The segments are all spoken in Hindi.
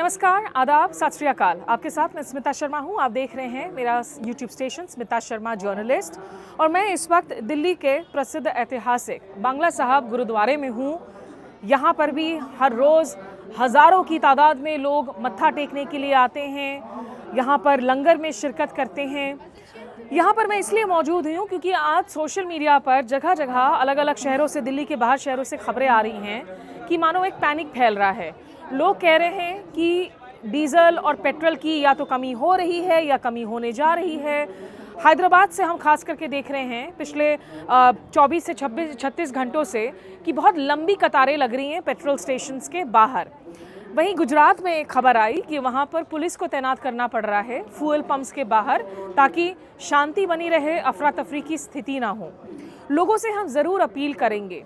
नमस्कार, आदाब, सत श्री अकाल। आपके साथ मैं स्मिता शर्मा हूं। आप देख रहे हैं मेरा YouTube station Smita Sharma journalist, और मैं इस वक्त दिल्ली के प्रसिद्ध ऐतिहासिक बंगला साहब गुरुद्वारे में हूं। यहां पर भी हर रोज़ हज़ारों की तादाद में लोग मत्था टेकने के लिए आते हैं, यहां पर लंगर में शिरकत करते हैं। यहाँ पर मैं इसलिए मौजूद हूँ क्योंकि आज सोशल मीडिया पर जगह जगह अलग अलग शहरों से, दिल्ली के बाहर शहरों से खबरें आ रही हैं कि मानो एक पैनिक फैल रहा है। लोग कह रहे हैं कि डीजल और पेट्रोल की या तो कमी हो रही है या कमी होने जा रही है। हैदराबाद से हम खास करके देख रहे हैं पिछले 24 से 36 घंटों से कि बहुत लंबी कतारें लग रही हैं पेट्रोल स्टेशंस के बाहर। वहीं गुजरात में एक खबर आई कि वहां पर पुलिस को तैनात करना पड़ रहा है फ्यूल पंप्स के बाहर, ताकि शांति बनी रहे, अफरा तफरी की स्थिति ना हो। लोगों से हम ज़रूर अपील करेंगे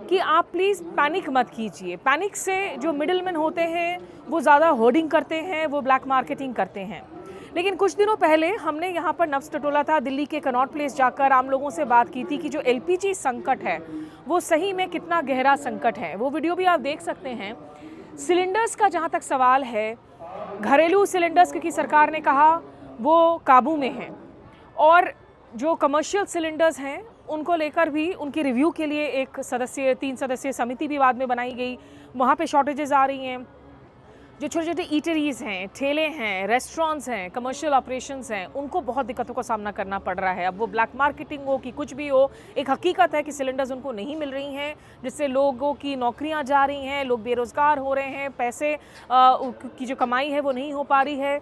कि आप प्लीज़ पैनिक मत कीजिए। पैनिक से जो मिडिलमैन होते हैं वो ज़्यादा होर्डिंग करते हैं, वो ब्लैक मार्केटिंग करते हैं। लेकिन कुछ दिनों पहले हमने यहाँ पर नब्ज़ टटोला था, दिल्ली के कनॉट प्लेस जाकर आम लोगों से बात की थी कि जो एलपीजी संकट है वो सही में कितना गहरा संकट है। वो वीडियो भी आप देख सकते हैं। सिलेंडर्स का जहाँ तक सवाल है, घरेलू सिलेंडर्स क्योंकि सरकार ने कहा वो काबू में हैं, और जो कमर्शियल सिलेंडर्स हैं उनको लेकर भी उनकी रिव्यू के लिए एक 3 सदस्यीय समिति भी बाद में बनाई गई। वहाँ पे शॉर्टेजेस आ रही हैं। जो छोटे छोटे ईटरीज़ हैं, ठेले हैं, रेस्टोरेंट्स हैं, कमर्शियल ऑपरेशंस हैं, उनको बहुत दिक्कतों का सामना करना पड़ रहा है। अब वो ब्लैक मार्केटिंग हो कि कुछ भी हो, एक हकीकत है कि सिलेंडर्स उनको नहीं मिल रही हैं, जिससे लोगों की नौकरियां जा रही हैं, लोग बेरोज़गार हो रहे हैं, पैसे की जो कमाई है वो नहीं हो पा रही है।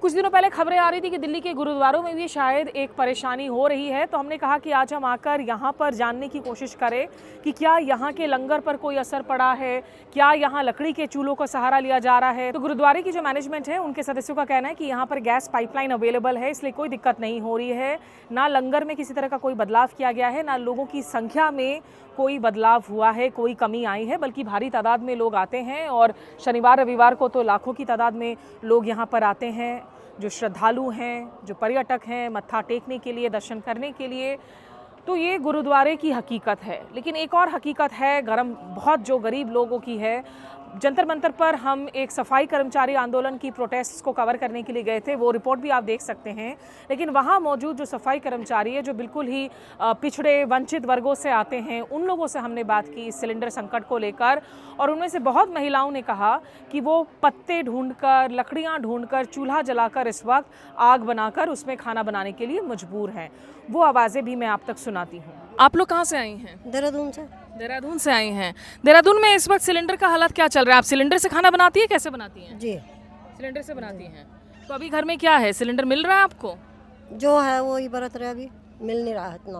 कुछ दिनों पहले खबरें आ रही थी कि दिल्ली के गुरुद्वारों में भी शायद एक परेशानी हो रही है, तो हमने कहा कि आज हम आकर यहाँ पर जानने की कोशिश करें कि क्या यहाँ के लंगर पर कोई असर पड़ा है, क्या यहाँ लकड़ी के चूल्हों का सहारा लिया जा रहा है। तो गुरुद्वारे की जो मैनेजमेंट है उनके सदस्यों का कहना है कि यहाँ पर गैस पाइपलाइन अवेलेबल है, इसलिए कोई दिक्कत नहीं हो रही है। ना लंगर में किसी तरह का कोई बदलाव किया गया है, ना लोगों की संख्या में कोई बदलाव हुआ है, कोई कमी आई है, बल्कि भारी तादाद में लोग आते हैं। और शनिवार रविवार को तो लाखों की तादाद में लोग यहाँ पर आते हैं, जो श्रद्धालु हैं, जो पर्यटक हैं, मत्था टेकने के लिए, दर्शन करने के लिए। तो ये गुरुद्वारे की हकीकत है। लेकिन एक और हकीकत है बहुत जो गरीब लोगों की है। जंतर मंतर पर हम एक सफाई कर्मचारी आंदोलन की प्रोटेस्ट को कवर करने के लिए गए थे, वो रिपोर्ट भी आप देख सकते हैं। लेकिन वहाँ मौजूद जो सफाई कर्मचारी है, जो बिल्कुल ही पिछड़े वंचित वर्गों से आते हैं, उन लोगों से हमने बात की इस सिलेंडर संकट को लेकर, और उनमें से बहुत महिलाओं ने कहा कि वो पत्ते ढूंढकर, लकड़ियाँ ढूंढकर, चूल्हा जलाकर इस वक्त आग बनाकर उसमें खाना बनाने के लिए मजबूर हैं। वो आवाज़ें भी मैं आप तक सुनाती हूँ। आप लोग कहाँ से आई हैं? देहरादून से आई हैं। देहरादून में इस वक्त सिलेंडर का हालात क्या चल रहा है? आप सिलेंडर से खाना बनाती है, कैसे बनाती हैं? जी, सिलेंडर से बनाती हैं। तो अभी घर में क्या है? सिलेंडर मिल रहा है आपको? जो है वो ही बरत रहे, अभी मिल नहीं रहा है इतना।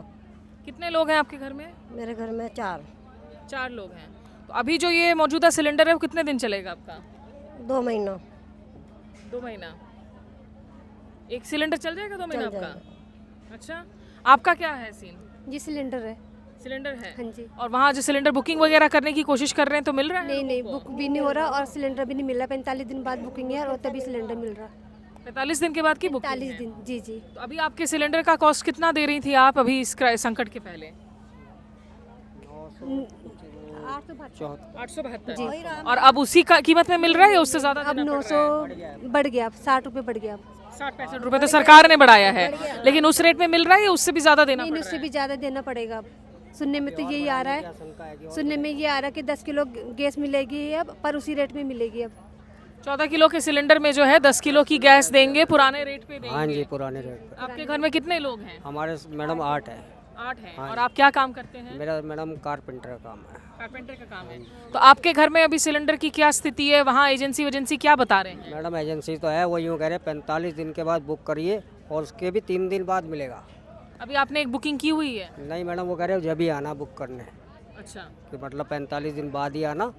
कितने लोग हैं आपके घर में? मेरे घर में 4 लोग हैं। तो अभी जो ये मौजूदा सिलेंडर है वो कितने दिन चलेगा आपका? 2 महीना। 2 महीना एक सिलेंडर चल जाएगा? 2 महीना चल आपका? अच्छा, आपका क्या है सीन? जी सिलेंडर है। सिलेंडर है? हाँ जी। और वहाँ जो सिलेंडर बुकिंग वगैरह करने की कोशिश कर रहे हैं तो मिल रहा है? नहीं नहीं, बुक भी नहीं हो रहा और सिलेंडर भी नहीं मिल रहा। 45 दिन बाद बुकिंग है और तभी सिलेंडर मिल रहा। 45 दिन के बाद की बुकिंग 45 है? दिन, जी जी। तो अभी आपके सिलेंडर का कॉस्ट कितना दे रही थी आप अभी इस संकट के पहले? 872। और अब उसी का कीमत में मिल रहा है या उससे ज्यादा? अब 900 बढ़ गया, 60 रुपये बढ़ गया। 60-65 रुपए तो सरकार ने बढ़ाया है, लेकिन उस रेट में मिल रहा है या उससे भी ज्यादा देना नहीं, पड़ उससे रहा है? भी ज़्यादा देना पड़ेगा। अब सुनने में तो यही आ रहा है, सुनने में ये आ रहा है कि 10 किलो गैस मिलेगी अब, पर उसी रेट में मिलेगी। अब 14 किलो के सिलेंडर में जो है 10 किलो की गैस देंगे, पुराने रेट पे देंगे। हाँ जी, पुराने रेट पे। आपके घर में कितने लोग हैं? हमारे मैडम 8 है। 8 हैं। और आप क्या काम करते हैं? मेरा मैडम कारपेंटर का काम है। कारपेंटर का काम है। तो आपके घर में अभी सिलेंडर की क्या स्थिति है? वहाँ एजेंसी क्या बता रहे हैं? मैडम एजेंसी तो है, वो यूँ कह रहे हैं 45 दिन के बाद बुक करिए और उसके भी 3 दिन बाद मिलेगा। अभी आपने एक बुकिंग की हुई है? नहीं मैडम, वो कह रहे हो जब ही आना बुक करने, अच्छा। कि मतलब 45 दिन बाद ही आना।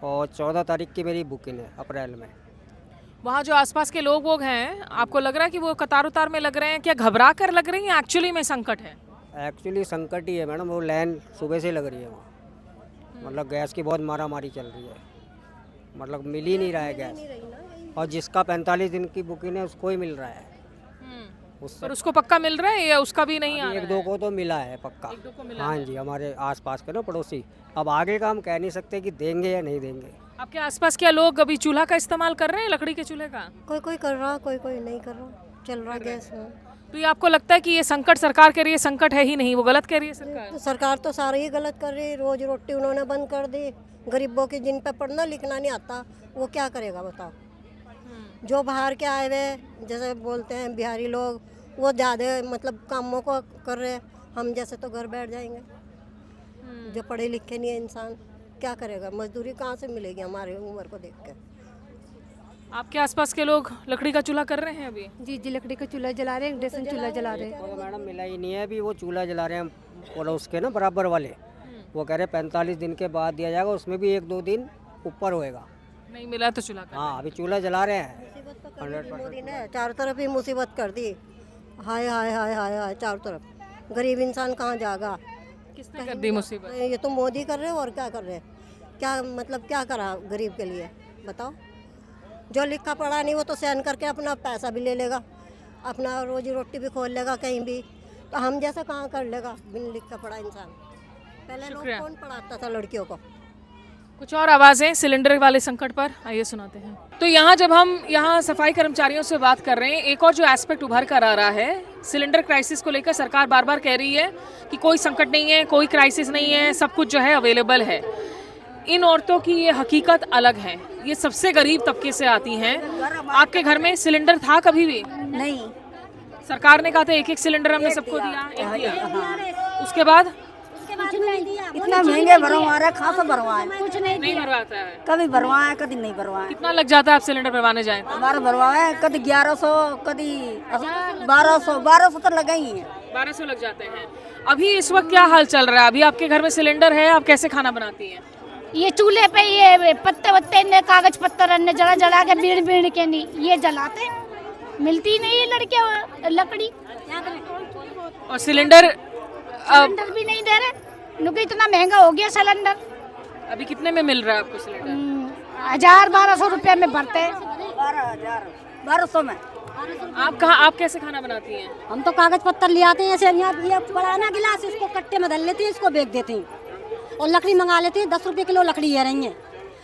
और 14 तारीख की मेरी बुकिंग है, अप्रैल में। वहाँ जो आसपास के लोग हैं, आपको लग रहा है कि वो कतार उतार में लग रहे हैं, क्या घबरा कर लग रही हैं, एक्चुअली में संकट है? एक्चुअली संकट ही है मैडम, वो लाइन सुबह से लग रही है वहाँ। मतलब गैस की बहुत मारामारी चल रही है, मतलब मिल ही नहीं रहा है गैस। और जिसका 45 दिन की बुकिंग है उसको ही मिल रहा है। उससे पर उसको पक्का मिल रहा है या उसका भी नहीं आ एक रहा दो है? को तो मिला है पक्का। एक दो को मिला हाँ जी, हमारे आसपास के ना पड़ोसी। अब आगे का हम कह नहीं सकते कि देंगे या नहीं देंगे। आपके आसपास क्या लोग अभी चूल्हा का इस्तेमाल कर रहे हैं, लकड़ी के चूल्हे का? कोई कोई कर रहा, कोई कोई नहीं कर रहा, चल रहा गैस में। तो ये आपको लगता है कि ये संकट सरकार कह रही है, संकट है ही नहीं, वो गलत कह रही है सरकार? तो सरकार तो सारी ही गलत कर रही है। रोज रोटी उन्होंने बंद कर दी। गरीबों की जिन पे पढ़ना लिखना नहीं आता वो क्या करेगा बताओ। जो बाहर के आए हुए जैसे बोलते हैं बिहारी लोग, वो ज़्यादा मतलब कामों को कर रहे हैं। हम जैसे तो घर बैठ जाएंगे। जो पढ़े लिखे नहीं है इंसान क्या करेगा, मजदूरी कहाँ से मिलेगी हमारी उम्र को देख के। आपके आसपास के लोग लकड़ी का चूल्हा कर रहे हैं अभी? जी जी, लकड़ी का चूल्हा जला रहे हैं, इंडक्शन चूल्हा जला रहे हैं। तो मैडम मिला ही नहीं है अभी। वो चूल्हा जला रहे हैं और उसके ना बराबर वाले, वो कह रहे 45 दिन के बाद दिया जाएगा, उसमें भी 1-2 दिन ऊपर होएगा। नहीं मिला तो चूल्हा कर। हाँ, अभी चूल्हा जला रहे हैं। मोदी ने चारों तरफ ही मुसीबत कर दी। हाय हाय हाय हाय हाय चारों तरफ। गरीब इंसान कहाँ जाएगा। किसने कर दी मुसीबत? ये तो मोदी कर रहे हैं और क्या कर रहे हैं। क्या मतलब क्या करा गरीब के लिए बताओ। जो लिखा पढ़ा नहीं वो तो सहन करके अपना पैसा भी ले लेगा, अपना रोजी रोटी भी खोल लेगा कहीं भी। तो हम जैसा कहाँ कर लेगा बिन लिखा पढ़ा इंसान। पहले लोग शुक्रिया। कौन पढ़ाता था लड़कियों को। कुछ और आवाज़ें सिलेंडर वाले संकट पर, आइए सुनाते हैं। तो यहाँ जब हम यहाँ सफाई कर्मचारियों से बात कर रहे हैं, एक और जो एस्पेक्ट उभर कर आ रहा है, सिलेंडर क्राइसिस को लेकर सरकार बार बार कह रही है कि कोई संकट नहीं है, कोई क्राइसिस नहीं है, सब कुछ जो है अवेलेबल है। इन औरतों की ये हकीकत अलग है, ये सबसे गरीब तबके से आती हैं। आपके घर में सिलेंडर था कभी भी? नहीं, सरकार ने कहा था एक सिलेंडर हमने सबको दिया, एक दिया। उसके बाद इतना महंगे भरवा खासा भरवाए, कुछ नहीं भरवाता है। कभी भरवाए कभी नहीं भरवाए। कितना लग जाता है आप सिलेंडर भरवाने जाएं तो? हमारा भरवाए कभी 1100 कभी 1200 तो लगा ही है। 1200 लग जाते हैं। अभी इस वक्त क्या हाल चल रहा है? अभी आपके घर में सिलेंडर है, आप कैसे खाना बनाती हैं? ये चूल्हे पे ये पत्ते वत्ते ने कागज पत्तर अन्य जला जला के बीड़ बीड़ के नहीं ये जलाते, मिलती नहीं है लड़के लकड़ी। और सिलेंडर सिलेंडर भी नहीं दे रहे क्योंकि इतना महंगा हो गया सिलेंडर। अभी कितने में मिल रहा है आपको सिलेंडर? 1000-1200 रुपए में भरते हैं। 1200 में। आप कैसे खाना बनाती हैं? हम तो कागज पत्तर ले आते हैं, ऐसे यहाँ ये पुराना गिलास इसको कट्टे में डाल लेते हैं, इसको बेच देते हैं और लकड़ी मंगा लेते हैं। 10 रुपए किलो लकड़ी है रही है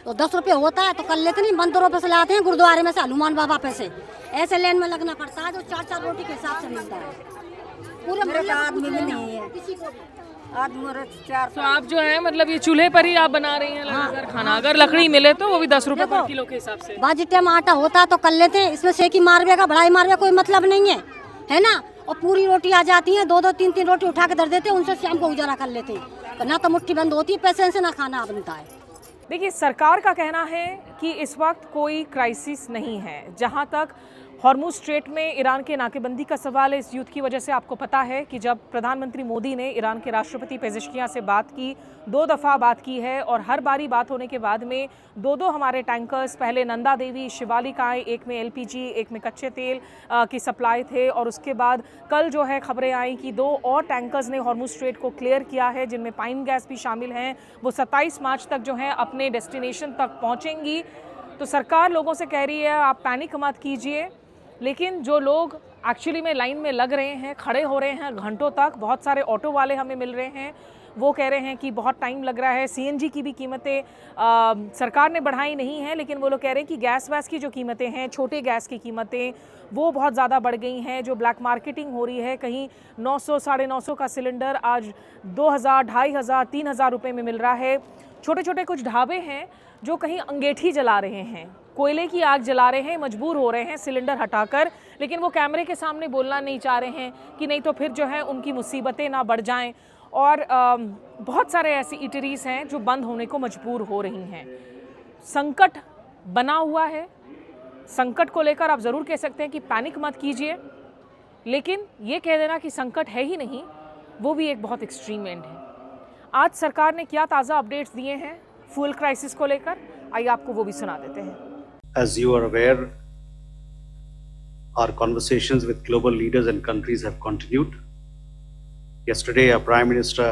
तो 10 रुपए होता है तो कर लेते नहीं। 15 रुपए से लाते हैं गुरुद्वारे में से, हनुमान बाबा पे से। ऐसे लाइन में लगना पड़ता है जो 4-4 रोटी के हिसाब से मिलता है। पूरे आदमी में नहीं है, आदमी 4। तो आप जो है मतलब ये चूल्हे पर ही आप बना रही हैं लगातार खाना? अगर लकड़ी मिले तो वो भी 10 रुपए पर किलो के हिसाब से? बाजी टाइम आटा होता तो कर लेते हैं, इसमें सेकी मारवे का बढ़ाई मारवे कोई मतलब नहीं है, है ना। और पूरी रोटी आ जाती है, 2-2 3-3 रोटी उठा के धर देते हैं, उनसे शाम को गुजारा कर लेते हैं। तो ना तो मुट्ठी बंद होती है पैसे से, ना खाना बनता है। देखिए, सरकार का कहना है कि इस वक्त कोई क्राइसिस नहीं है। जहां तक हॉर्मुज स्ट्रेट में ईरान के नाकेबंदी का सवाल है, इस युद्ध की वजह से आपको पता है कि जब प्रधानमंत्री मोदी ने ईरान के राष्ट्रपति पेजेश्कियां से बात की, 2 दफ़ा बात की है और हर बारी बात होने के बाद में 2 हमारे टैंकर्स, पहले नंदा देवी, शिवालिकाएं, एक में LPG, एक में कच्चे तेल की सप्लाई थे और उसके बाद कल जो है खबरें आई कि 2 और टैंकर्स ने हॉर्मुज स्ट्रेट को क्लियर किया है, जिनमें पाइन गैस भी शामिल हैं। वो 27 मार्च तक जो है अपने डेस्टिनेशन तक पहुँचेंगी। तो सरकार लोगों से कह रही है आप पैनिक मत कीजिए, लेकिन जो लोग एक्चुअली में लाइन में लग रहे हैं, खड़े हो रहे हैं घंटों तक, बहुत सारे ऑटो वाले हमें मिल रहे हैं, वो कह रहे हैं कि बहुत टाइम लग रहा है। CNG की भी कीमतें सरकार ने बढ़ाई नहीं है, लेकिन वो लोग कह रहे हैं कि गैस वैस की जो कीमतें हैं, छोटे गैस की कीमतें, वो बहुत ज़्यादा बढ़ गई हैं। जो ब्लैक मार्केटिंग हो रही है, कहीं 900 साढ़े 900 का सिलेंडर आज 2000, 2500, 3000 रुपये में मिल रहा है। छोटे छोटे कुछ ढाबे हैं जो कहीं अंगीठी जला रहे हैं, कोयले की आग जला रहे हैं, मजबूर हो रहे हैं सिलेंडर हटाकर, लेकिन वो कैमरे के सामने बोलना नहीं चाह रहे हैं कि नहीं तो फिर जो है उनकी मुसीबतें ना बढ़ जाएं। और बहुत सारे ऐसी इटरीज हैं जो बंद होने को मजबूर हो रही हैं। संकट बना हुआ है, संकट को लेकर आप ज़रूर कह सकते हैं कि पैनिक मत कीजिए, लेकिन ये कह देना कि संकट है ही नहीं, वो भी एक बहुत एक्सट्रीम एंड है। आज सरकार ने क्या ताज़ा अपडेट्स दिए हैं फ्यूल क्राइसिस को लेकर, आइए आपको वो भी सुना देते हैं। As you are aware, our conversations with global leaders and countries have continued. Yesterday, our Prime Minister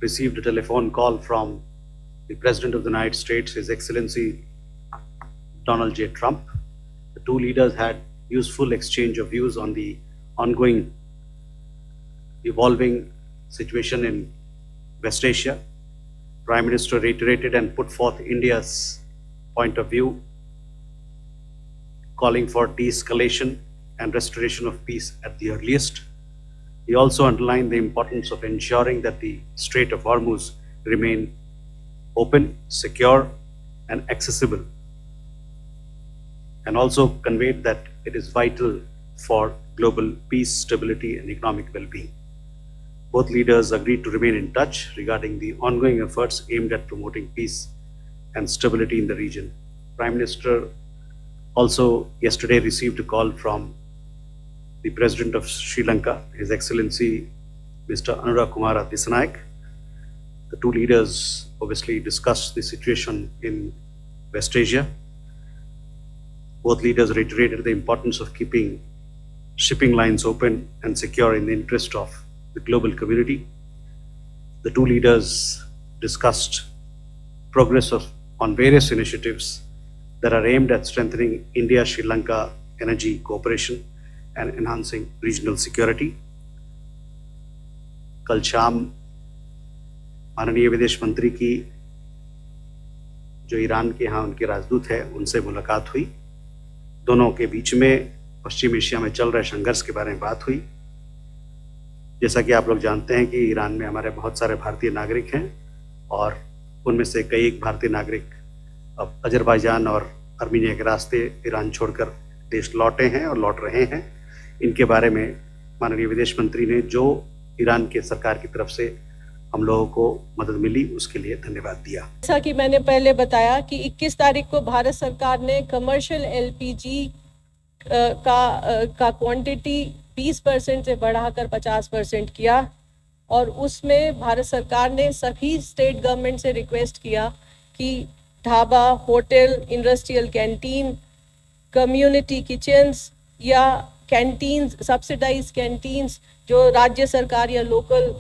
received a telephone call from the President of the United States, His Excellency Donald J. Trump. The two leaders had useful exchange of views on the ongoing evolving situation in West Asia. Prime Minister reiterated and put forth India's point of view, calling for de-escalation and restoration of peace at the earliest. He also underlined the importance of ensuring that the Strait of Hormuz remain open, secure, and accessible, and also conveyed that it is vital for global peace, stability, and economic well-being. Both leaders agreed to remain in touch regarding the ongoing efforts aimed at promoting peace and stability in the region. Prime Minister also yesterday received a call from the President of Sri Lanka, His Excellency Mr. Anura Kumara Dissanayake. The two leaders obviously discussed the situation in West Asia. Both leaders reiterated the importance of keeping shipping lines open and secure in the interest of the global community. The two leaders discussed progress on various initiatives that are aimed at strengthening India-Sri Lanka energy cooperation and enhancing regional security. कल शाम माननीय विदेश मंत्री की जो ईरान के यहाँ उनके राजदूत है उनसे मुलाकात हुई। दोनों के बीच में पश्चिम एशिया में चल रहे संघर्ष के बारे में बात हुई। जैसा कि आप लोग जानते हैं कि ईरान में हमारे बहुत सारे भारतीय नागरिक हैं और उनमें से कई भारतीय नागरिक अब अजरबैजान और आर्मीनिया के रास्ते ईरान छोड़कर देश लौटे हैं और लौट रहे हैं। इनके बारे में माननीय विदेश मंत्री ने जो ईरान के सरकार की तरफ से हम लोगों को मदद मिली उसके लिए धन्यवाद दिया। जैसा कि मैंने पहले बताया कि 21 तारीख को भारत सरकार ने कमर्शियल एलपीजी का क्वांटिटी 20% से बढ़ाकर 50% किया और उसमें भारत सरकार ने सभी स्टेट गवर्नमेंट से रिक्वेस्ट किया कि dhaba, hotel, industrial canteen, community kitchens या कैंटीन्स, सब्सिडाइज कैंटीन्स जो राज्य सरकार या लोकल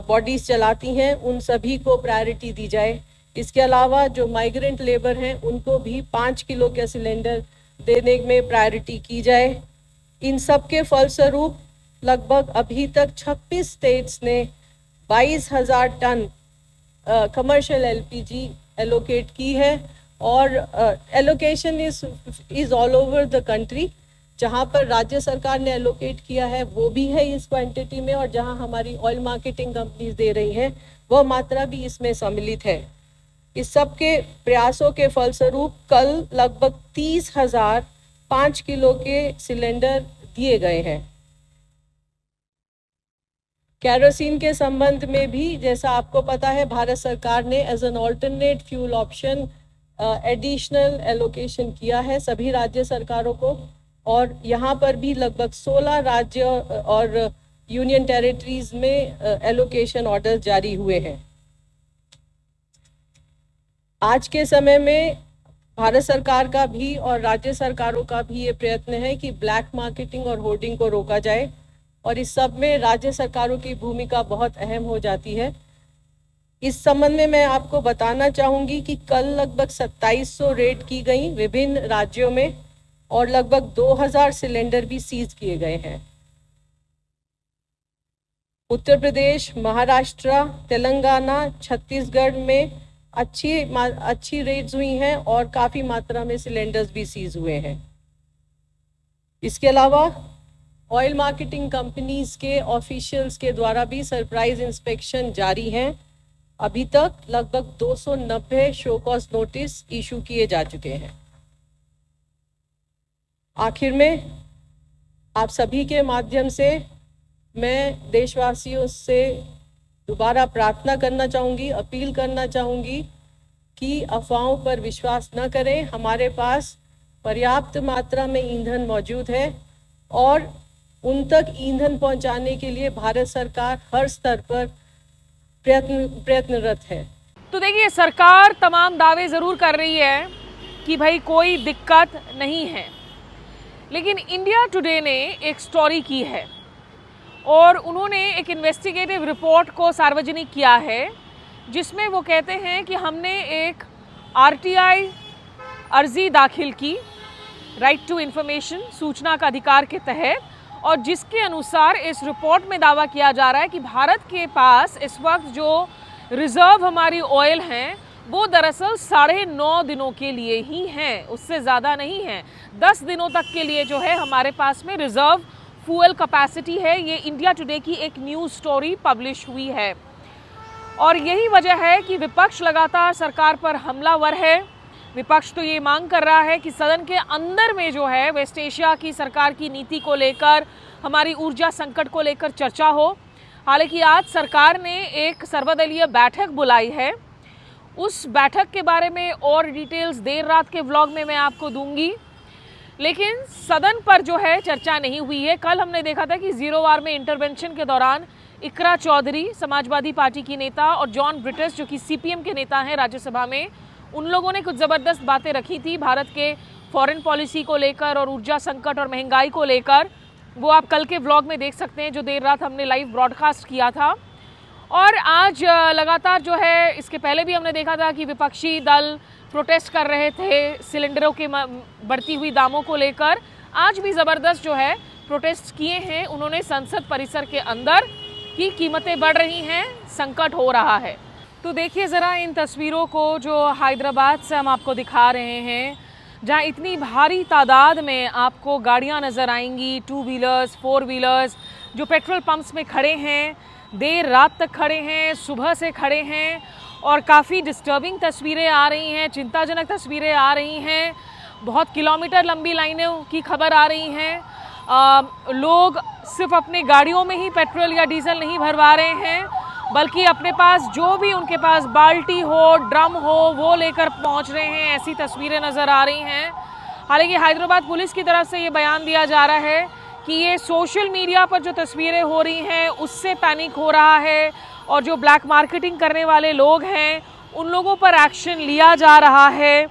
बॉडीज़ चलाती हैं उन सभी को प्रायोरिटी दी जाए। इसके अलावा जो माइग्रेंट लेबर हैं उनको भी 5 किलो का सिलेंडर देने में प्रायोरिटी की जाए। इन सब के फलस्वरूप लगभग अभी तक 26 स्टेट्स ने 22,000 टन कमर्शियल एलपीजी एलोकेट की है और allocation is all over the country. जहाँ पर राज्य सरकार ने एलोकेट किया है वो भी है इस क्वांटिटी में और जहाँ हमारी ऑयल मार्केटिंग कंपनीज दे रही हैं वह मात्रा भी इसमें सम्मिलित है। इस सब के प्रयासों के फलस्वरूप कल लगभग 30,000 5 किलो के सिलेंडर दिए गए हैं। केरोसिन के संबंध में भी जैसा आपको पता है भारत सरकार ने as an alternate fuel option additional allocation किया है सभी राज्य सरकारों को और यहाँ पर भी लगभग 16 राज्य और यूनियन टेरिटरीज में एलोकेशन ऑर्डर जारी हुए हैं। आज के समय में भारत सरकार का भी और राज्य सरकारों का भी ये प्रयत्न है कि ब्लैक मार्केटिंग और होर्डिंग को रोका जाए और इस सब में राज्य सरकारों की भूमिका बहुत अहम हो जाती है। इस संबंध में मैं आपको बताना चाहूँगी कि कल लगभग 2700 रेड की गई विभिन्न राज्यों में और लगभग 2000 सिलेंडर भी सीज किए गए हैं। उत्तर प्रदेश, महाराष्ट्र, तेलंगाना, छत्तीसगढ़ में अच्छी रेड्स हुई हैं और काफ़ी मात्रा में सिलेंडर्स भी सीज हुए हैं। इसके अलावा ऑयल मार्केटिंग कंपनीज के ऑफिशियल्स के द्वारा भी सरप्राइज इंस्पेक्शन जारी हैं। अभी तक लगभग 290 शो कॉज नोटिस इशू किए जा चुके हैं। आखिर में आप सभी के माध्यम से मैं देशवासियों से दोबारा प्रार्थना करना चाहूँगी, अपील करना चाहूँगी कि अफवाहों पर विश्वास न करें। हमारे पास पर्याप्त मात्रा में ईंधन मौजूद है और उन तक ईंधन पहुंचाने के लिए भारत सरकार हर स्तर पर प्रयत्नरत है। तो देखिए सरकार तमाम दावे ज़रूर कर रही है कि भाई कोई दिक्कत नहीं है, लेकिन इंडिया टुडे ने एक स्टोरी की है और उन्होंने एक इन्वेस्टिगेटिव रिपोर्ट को सार्वजनिक किया है जिसमें वो कहते हैं कि हमने एक आरटीआई अर्जी दाखिल की, राइट टू इन्फॉर्मेशन, सूचना का अधिकार के तहत, और जिसके अनुसार इस रिपोर्ट में दावा किया जा रहा है कि भारत के पास इस वक्त जो रिजर्व हमारी ऑयल हैं वो दरअसल 9.5 दिनों के लिए ही हैं, उससे ज़्यादा नहीं है। 10 दिनों तक के लिए जो है हमारे पास में रिजर्व फ्यूल कैपेसिटी है। ये इंडिया टुडे की एक न्यूज़ स्टोरी पब्लिश हुई है और यही वजह है कि विपक्ष लगातार सरकार पर हमलावर है। विपक्ष तो ये मांग कर रहा है कि सदन के अंदर में जो है वेस्ट एशिया की सरकार की नीति को लेकर, हमारी ऊर्जा संकट को लेकर चर्चा हो। हालांकि आज सरकार ने एक सर्वदलीय बैठक बुलाई है, उस बैठक के बारे में और डिटेल्स देर रात के व्लॉग में मैं आपको दूंगी, लेकिन सदन पर जो है चर्चा नहीं हुई है। कल हमने देखा था कि जीरो वार में इंटरवेंशन के दौरान इकरा चौधरी समाजवादी पार्टी की नेता और जॉन ब्रिटिश जो कि सीपीएम के नेता हैं राज्यसभा में, उन लोगों ने कुछ ज़बरदस्त बातें रखी थी भारत के फॉरेन पॉलिसी को लेकर और ऊर्जा संकट और महंगाई को लेकर। वो आप कल के व्लॉग में देख सकते हैं जो देर रात हमने लाइव ब्रॉडकास्ट किया था। और आज लगातार जो है, इसके पहले भी हमने देखा था कि विपक्षी दल प्रोटेस्ट कर रहे थे सिलेंडरों के बढ़ती हुई दामों को लेकर। आज भी ज़बरदस्त जो है प्रोटेस्ट किए हैं उन्होंने संसद परिसर के अंदर कि कीमतें बढ़ रही हैं, संकट हो रहा है। तो देखिए ज़रा इन तस्वीरों को जो हैदराबाद से हम आपको दिखा रहे हैं, जहाँ इतनी भारी तादाद में आपको गाड़ियाँ नज़र आएंगी, 2 व्हीलर्स 4 व्हीलर्स जो पेट्रोल पंप्स में खड़े हैं, देर रात तक खड़े हैं, सुबह से खड़े हैं और काफ़ी डिस्टर्बिंग तस्वीरें आ रही हैं, चिंताजनक तस्वीरें आ रही हैं। बहुत किलोमीटर लंबी लाइनों की खबर आ रही हैं। लोग सिर्फ अपनी गाड़ियों में ही पेट्रोल या डीजल नहीं भरवा रहे हैं, बल्कि अपने पास जो भी उनके पास बाल्टी हो, ड्रम हो, वो लेकर पहुंच रहे हैं। ऐसी तस्वीरें नज़र आ रही हैं। हालांकि हैदराबाद पुलिस की तरफ से ये बयान दिया जा रहा है कि ये सोशल मीडिया पर जो तस्वीरें हो रही हैं उससे पैनिक हो रहा है और जो ब्लैक मार्केटिंग करने वाले लोग हैं उन लोगों पर एक्शन लिया जा रहा है।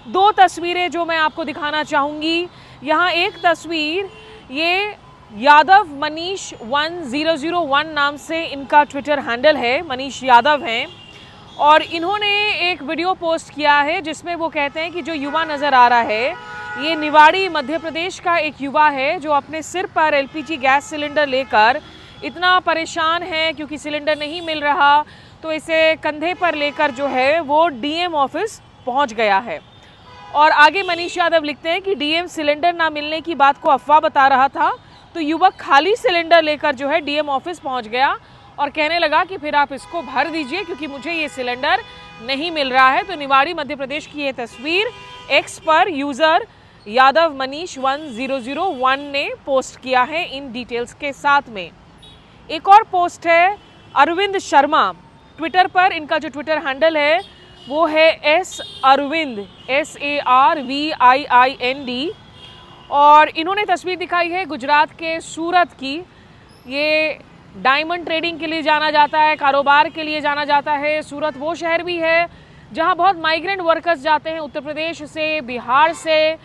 2 तस्वीरें जो मैं आपको दिखाना चाहूँगी। यहाँ एक तस्वीर, ये यादव मनीष 1001 नाम से इनका ट्विटर हैंडल है, मनीष यादव हैं, और इन्होंने एक वीडियो पोस्ट किया है जिसमें वो कहते हैं कि जो युवा नज़र आ रहा है ये निवाड़ी मध्य प्रदेश का एक युवा है जो अपने सिर पर एलपीजी गैस सिलेंडर लेकर इतना परेशान है क्योंकि सिलेंडर नहीं मिल रहा, तो इसे कंधे पर लेकर जो है वो डीएम ऑफिस पहुंच गया है। और आगे मनीष यादव लिखते हैं कि डीएम सिलेंडर ना मिलने की बात को अफवाह बता रहा था, तो युवक खाली सिलेंडर लेकर जो है डीएम ऑफिस पहुंच गया और कहने लगा कि फिर आप इसको भर दीजिए क्योंकि मुझे ये सिलेंडर नहीं मिल रहा है। तो निवाड़ी मध्य प्रदेश की ये तस्वीर एक्स पर यूज़र यादव मनीष 1001 ने पोस्ट किया है इन डिटेल्स के साथ में। एक और पोस्ट है अरविंद शर्मा ट्विटर पर, इनका जो ट्विटर हैंडल है वो है एस अरविंद SARVIIND, और इन्होंने तस्वीर दिखाई है गुजरात के सूरत की। ये डायमंड ट्रेडिंग के लिए जाना जाता है, कारोबार के लिए जाना जाता है। सूरत वो शहर भी है जहां बहुत माइग्रेंट वर्कर्स जाते हैं उत्तर प्रदेश से, बिहार से।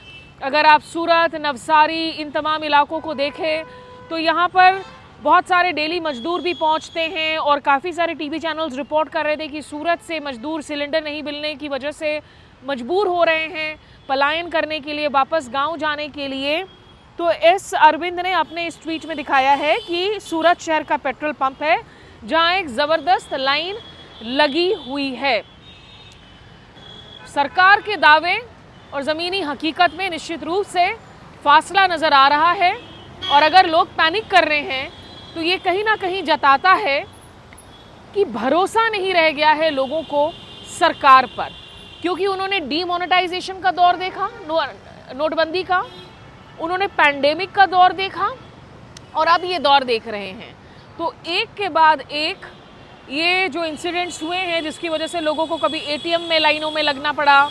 अगर आप सूरत, नवसारी, इन तमाम इलाकों को देखें तो यहाँ पर बहुत सारे डेली मजदूर भी पहुँचते हैं और काफ़ी सारे टीवी चैनल्स रिपोर्ट कर रहे थे कि सूरत से मजदूर सिलेंडर नहीं मिलने की वजह से मजबूर हो रहे हैं पलायन करने के लिए, वापस गांव जाने के लिए। तो एस अरविंद ने अपने इस ट्वीट में दिखाया है कि सूरत शहर का पेट्रोल पंप है जहां एक ज़बरदस्त लाइन लगी हुई है। सरकार के दावे और ज़मीनी हकीकत में निश्चित रूप से फासला नज़र आ रहा है, और अगर लोग पैनिक कर रहे हैं तो ये कहीं ना कहीं जताता है कि भरोसा नहीं रह गया है लोगों को सरकार पर, क्योंकि उन्होंने डीमोनेटाइजेशन का दौर देखा, नोटबंदी का, उन्होंने पैंडेमिक का दौर देखा और अब ये दौर देख रहे हैं। तो एक के बाद एक ये जो इंसिडेंट्स हुए हैं जिसकी वजह से लोगों को कभी एटीएम में लाइनों में लगना पड़ा,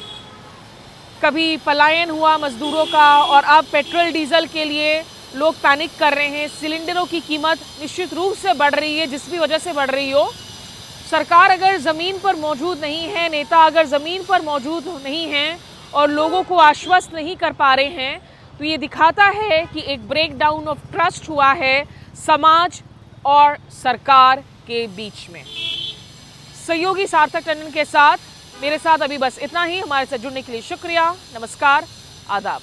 कभी पलायन हुआ मजदूरों का, और अब पेट्रोल डीजल के लिए लोग पैनिक कर रहे हैं। सिलेंडरों की कीमत निश्चित रूप से बढ़ रही है, जिस भी वजह से बढ़ रही हो। सरकार अगर ज़मीन पर मौजूद नहीं है, नेता अगर ज़मीन पर मौजूद नहीं हैं और लोगों को आश्वस्त नहीं कर पा रहे हैं, तो ये दिखाता है कि एक ब्रेकडाउन ऑफ ट्रस्ट हुआ है समाज और सरकार के बीच में। सहयोगी सार्थक टंडन के साथ मेरे साथ अभी बस इतना ही। हमारे साथ जुड़ने के लिए शुक्रिया। नमस्कार, आदाब।